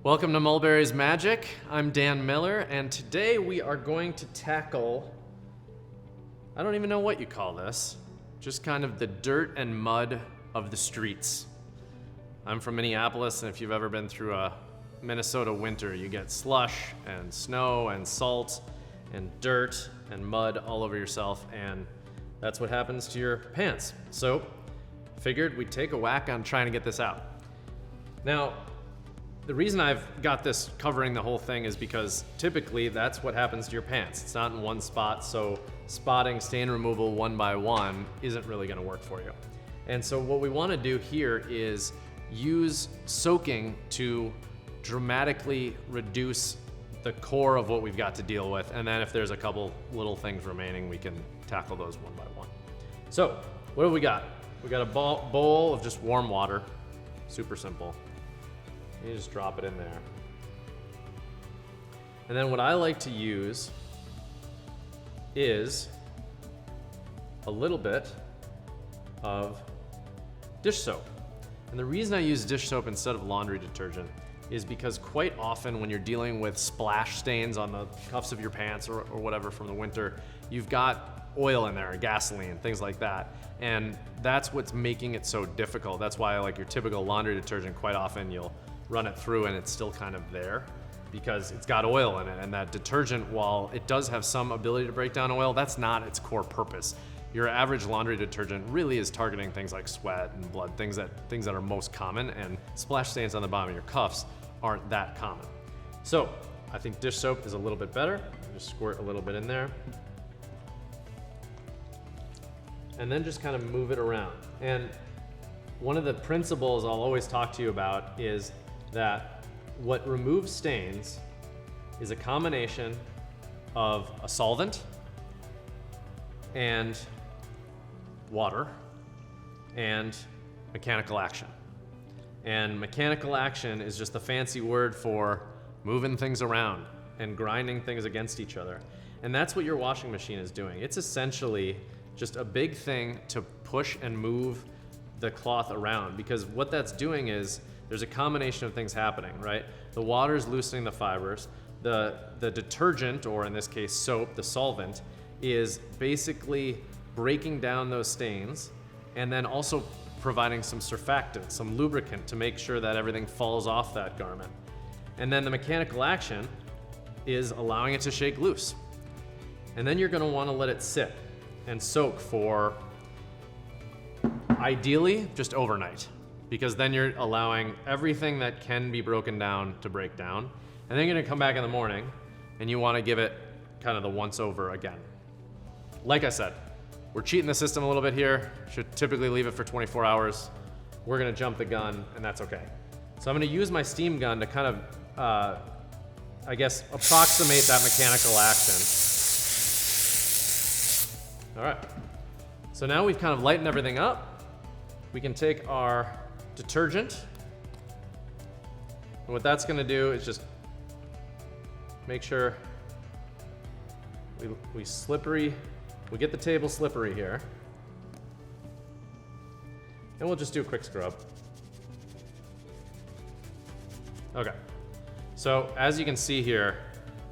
Welcome to Mulberrys Magic. I'm Dan Miller, and today we are going to tackle, I don't even know what you call this, just kind of the dirt and mud of the streets. I'm from Minneapolis, and if you've ever been through a Minnesota winter, you get slush and snow and salt and dirt and mud all over yourself, and that's what happens to your pants. So, figured we'd take a whack on trying to get this out. Now, the reason I've got this covering the whole thing is because typically that's what happens to your pants. It's not in one spot, so spotting stain removal one by one isn't really gonna work for you. And so what we wanna do here is use soaking to dramatically reduce the core of what we've got to deal with, and then if there's a couple little things remaining, we can tackle those one by one. So, what have we got? We got a bowl of just warm water, super simple. You just drop it in there. And then what I like to use is a little bit of dish soap. And the reason I use dish soap instead of laundry detergent is because quite often when you're dealing with splash stains on the cuffs of your pants or whatever from the winter, you've got oil in there, gasoline, things like that. And that's what's making it so difficult. That's why like your typical laundry detergent, quite often you'll run it through and it's still kind of there because it's got oil in it. And that detergent, while it does have some ability to break down oil, that's not its core purpose. Your average laundry detergent really is targeting things like sweat and blood, things that are most common, and splash stains on the bottom of your cuffs aren't that common. So I think dish soap is a little bit better. Just squirt a little bit in there. And then just kind of move it around. And one of the principles I'll always talk to you about is that what removes stains is a combination of a solvent and water and mechanical action. And mechanical action is just a fancy word for moving things around and grinding things against each other. And that's what your washing machine is doing. It's essentially just a big thing to push and move the cloth around, because what that's doing is there's a combination of things happening, right? The water is loosening the fibers. The detergent, or in this case soap, the solvent, is basically breaking down those stains and then also providing some surfactant, some lubricant to make sure that everything falls off that garment. And then the mechanical action is allowing it to shake loose. And then you're gonna wanna let it sit and soak for ideally just overnight, because then you're allowing everything that can be broken down to break down. And then you're gonna come back in the morning and you wanna give it kind of the once over again. Like I said, we're cheating the system a little bit here. Should typically leave it for 24 hours. We're gonna jump the gun, and that's okay. So I'm gonna use my steam gun to kind of, I guess, approximate that mechanical action. All right, so now we've kind of lightened everything up. We can take our detergent, and what that's gonna do is just make sure we get the table slippery here. And we'll just do a quick scrub. Okay, so as you can see here,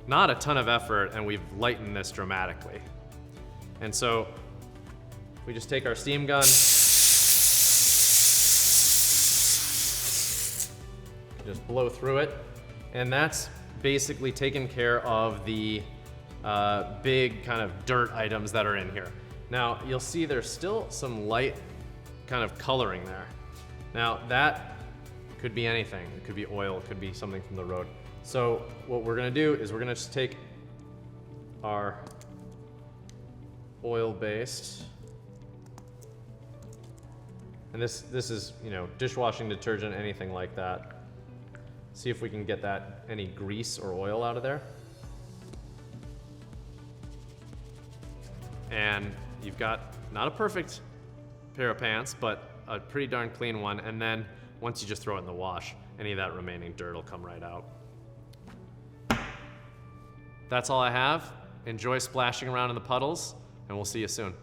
not a ton of effort, and we've lightened this dramatically. And so we just take our steam gun, just blow through it, and that's basically taken care of the big kind of dirt items that are in here. Now you'll see there's still some light kind of coloring there. Now that could be anything. It could be oil, it could be something from the road. So what we're gonna do is we're gonna just take our oil-based, and this is, you know, dishwashing detergent, anything like that. See if we can get that, any grease or oil out of there. And you've got not a perfect pair of pants, but a pretty darn clean one. And then once you just throw it in the wash, any of that remaining dirt will come right out. That's all I have. Enjoy splashing around in the puddles, and we'll see you soon.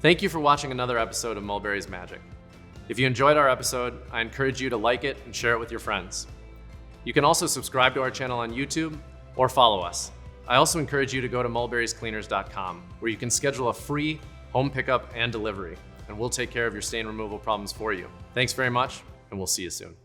Thank you for watching another episode of Mulberrys Magic. If you enjoyed our episode, I encourage you to like it and share it with your friends. You can also subscribe to our channel on YouTube or follow us. I also encourage you to go to mulberryscleaners.com, where you can schedule a free home pickup and delivery, and we'll take care of your stain removal problems for you. Thanks very much, and we'll see you soon.